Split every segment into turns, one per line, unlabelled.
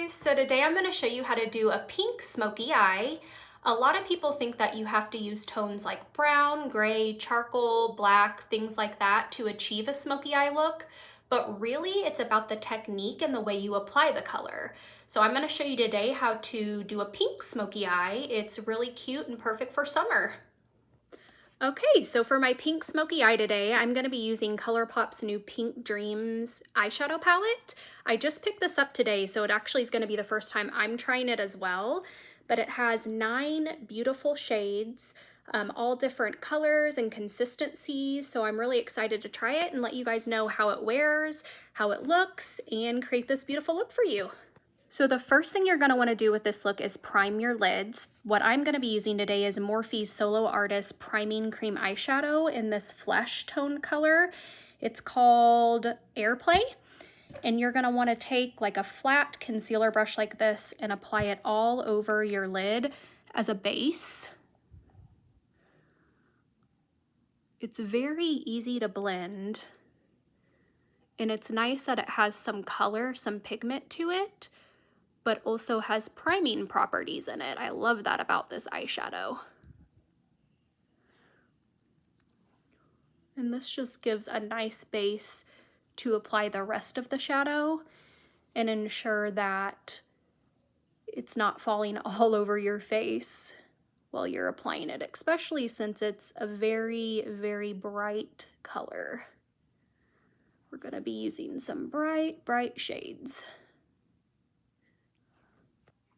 guys! So today I'm going to show you how to do a pink smoky eye. A lot of people think that you have to use tones like brown, gray, charcoal, black, things like that to achieve a smoky eye look, but really it's about the technique and the way you apply the color. So I'm going to show you today how to do a pink smoky eye. It's really cute and perfect for summer. Okay, so for my pink smoky eye today, I'm going to be using ColourPop's new Pink Dreams eyeshadow palette. I just picked this up today, so it actually is going to be the first time I'm trying it as well. But it has 9 beautiful shades, all different colors and consistencies, so I'm really excited to try it and let you guys know how it wears, how it looks, and create this beautiful look for you. So the first thing you're going to want to do with this look is prime your lids. What I'm going to be using today is Morphe's Solo Artist Priming Cream Eyeshadow in this flesh tone color. It's called Airplay. And you're going to want to take like a flat concealer brush like this and apply it all over your lid as a base. It's very easy to blend. And it's nice that it has some color, some pigment to it, but also has priming properties in it. I love that about this eyeshadow. And this just gives a nice base to apply the rest of the shadow and ensure that it's not falling all over your face while you're applying it, especially since it's a very, very bright color. We're gonna be using some bright, bright shades.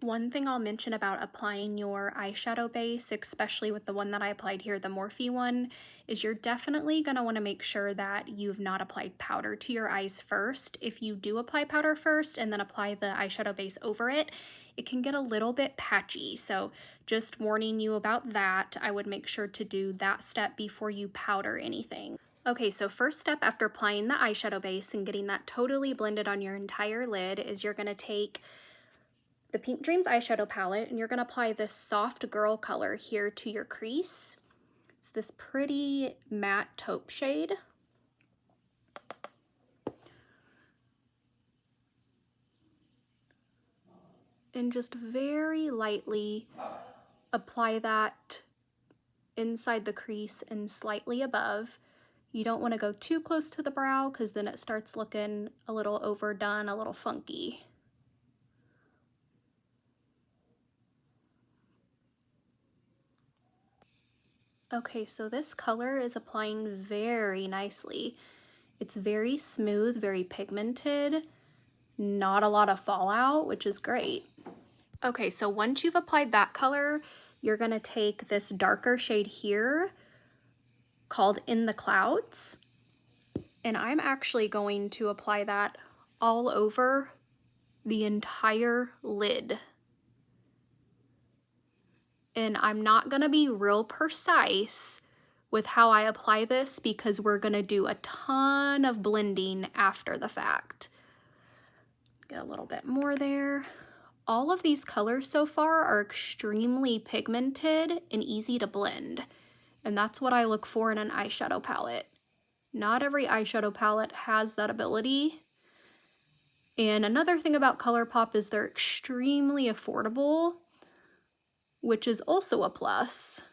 One thing I'll mention about applying your eyeshadow base, especially with the one that I applied here, the Morphe one, is you're definitely going to want to make sure that you've not applied powder to your eyes first. If you do apply powder first and then apply the eyeshadow base over it, it can get a little bit patchy. So just warning you about that. I would make sure to do that step before you powder anything. Okay, so first step after applying the eyeshadow base and getting that totally blended on your entire lid is you're going to take the Pink Dreams eyeshadow palette, and you're going to apply this soft girl color here to your crease. It's this pretty matte taupe shade. And just very lightly apply that inside the crease and slightly above. You don't want to go too close to the brow because then it starts looking a little overdone, a little funky. Okay, so this color is applying very nicely. It's very smooth, very pigmented, not a lot of fallout, which is great. Okay, so once you've applied that color, you're gonna take this darker shade here called In the Clouds, and I'm actually going to apply that all over the entire lid. And I'm not gonna be real precise with how I apply this because we're gonna do a ton of blending after the fact. Get a little bit more there. All of these colors so far are extremely pigmented and easy to blend. And that's what I look for in an eyeshadow palette. Not every eyeshadow palette has that ability. And another thing about ColourPop is they're extremely affordable, which is also a plus.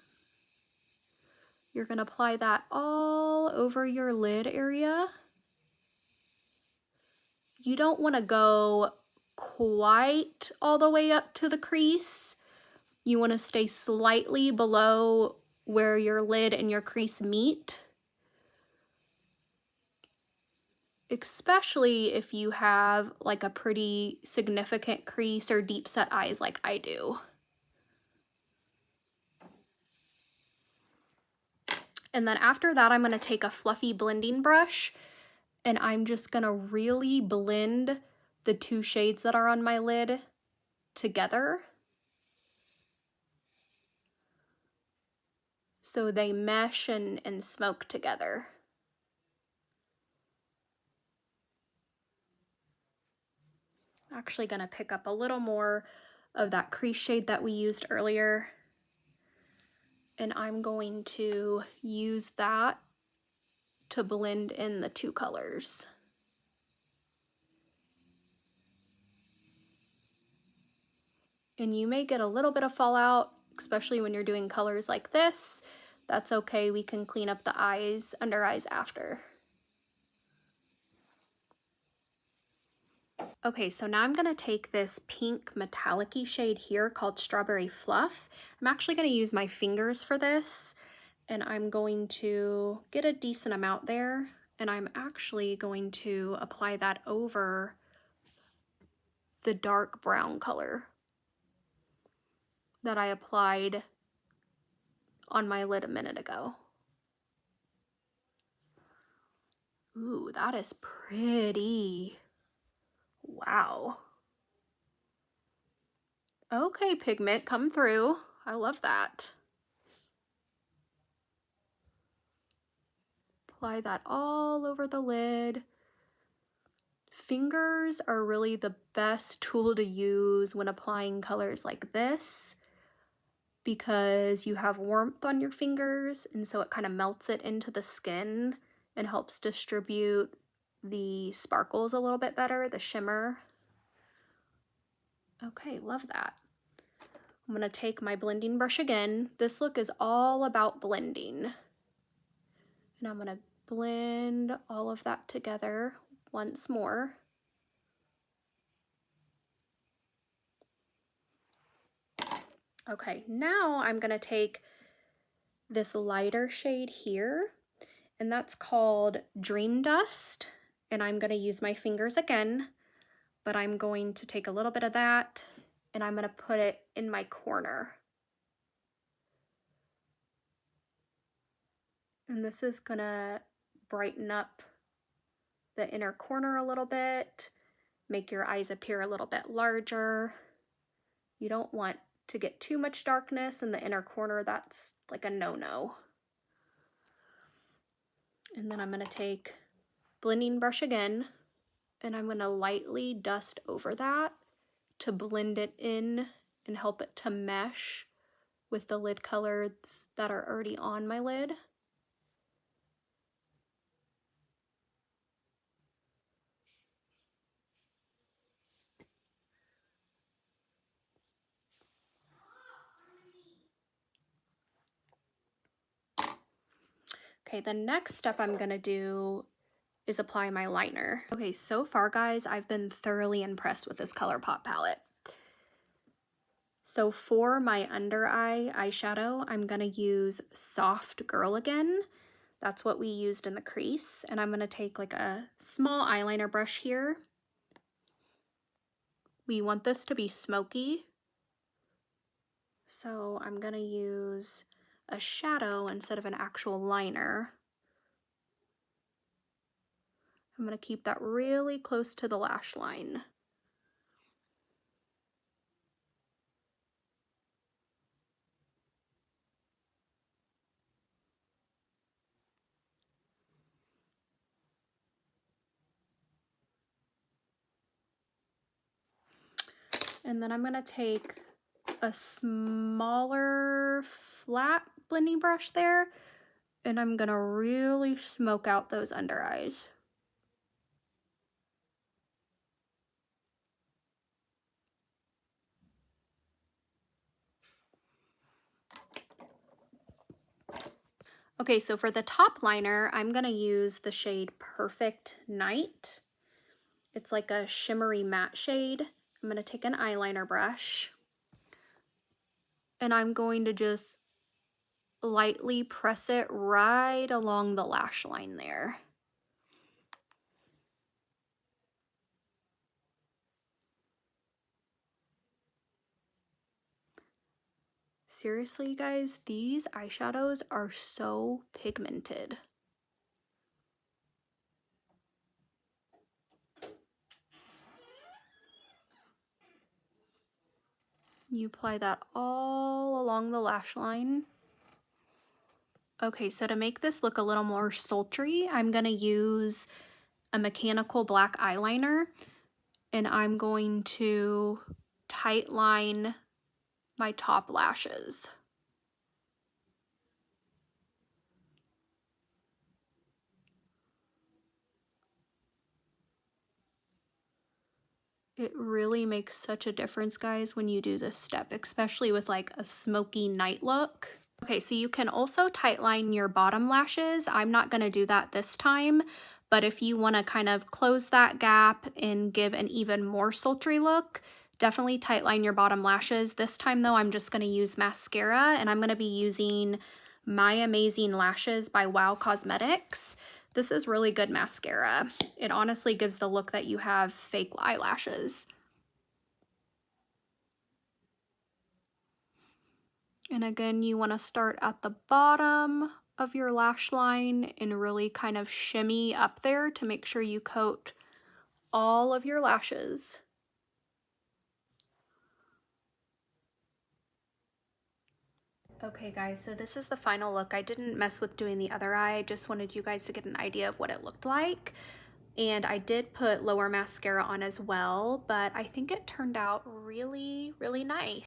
You're going to apply that all over your lid area. You don't want to go quite all the way up to the crease. You want to stay slightly below where your lid and your crease meet, especially if you have like a pretty significant crease or deep set eyes like I do. And then after that, I'm going to take a fluffy blending brush and I'm just going to really blend the 2 shades that are on my lid together so they mesh and smoke together. I'm actually going to pick up a little more of that crease shade that we used earlier, and I'm going to use that to blend in the 2 colors. And you may get a little bit of fallout, especially when you're doing colors like this. That's okay, we can clean up the eyes, under eyes after. Okay, so now I'm gonna take this pink metallic-y shade here called Strawberry Fluff. I'm actually gonna use my fingers for this, and I'm going to get a decent amount there, and I'm actually going to apply that over the dark brown color that I applied on my lid a minute ago. Ooh, that is pretty. Wow. Okay, pigment, come through. I love that. Apply that all over the lid. Fingers are really the best tool to use when applying colors like this because you have warmth on your fingers, and so it kind of melts it into the skin and helps distribute the sparkles a little bit better, the shimmer. Okay, love that. I'm gonna take my blending brush again. This look is all about blending. And I'm gonna blend all of that together once more. Okay, now I'm gonna take this lighter shade here, and that's called Dream Dust. And I'm gonna use my fingers again, but I'm going to take a little bit of that and I'm gonna put it in my corner. And this is gonna brighten up the inner corner a little bit, make your eyes appear a little bit larger. You don't want to get too much darkness in the inner corner. That's like a no-no. And then I'm gonna take blending brush again, and I'm gonna lightly dust over that to blend it in and help it to mesh with the lid colors that are already on my lid. Okay, the next step I'm gonna do is apply my liner. Okay, so far guys, I've been thoroughly impressed with this ColourPop palette. So for my under eye eyeshadow, I'm gonna use Soft Girl again. That's what we used in the crease. And I'm gonna take like a small eyeliner brush here. We want this to be smoky. So I'm gonna use a shadow instead of an actual liner. I'm gonna keep that really close to the lash line. And then I'm gonna take a smaller flat blending brush there, and I'm gonna really smoke out those under eyes. Okay, so for the top liner, I'm gonna use the shade Perfect Night. It's like a shimmery matte shade. I'm gonna take an eyeliner brush, and I'm going to just lightly press it right along the lash line there. Seriously, you guys, these eyeshadows are so pigmented. You apply that all along the lash line. Okay, so to make this look a little more sultry, I'm gonna use a mechanical black eyeliner, and I'm going to tight line my top lashes. It really makes such a difference, guys, when you do this step, especially with like a smoky night look. Okay, so you can also tightline your bottom lashes. I'm not gonna do that this time, but if you wanna kind of close that gap and give an even more sultry look, definitely tightline your bottom lashes. This time though, I'm just gonna use mascara, and I'm gonna be using My Amazing Lashes by Wow Cosmetics. This is really good mascara. It honestly gives the look that you have fake eyelashes. And again, you want to start at the bottom of your lash line and really kind of shimmy up there to make sure you coat all of your lashes. Okay guys, so this is the final look. I didn't mess with doing the other eye. I just wanted you guys to get an idea of what it looked like. And I did put lower mascara on as well, but I think it turned out really, really nice.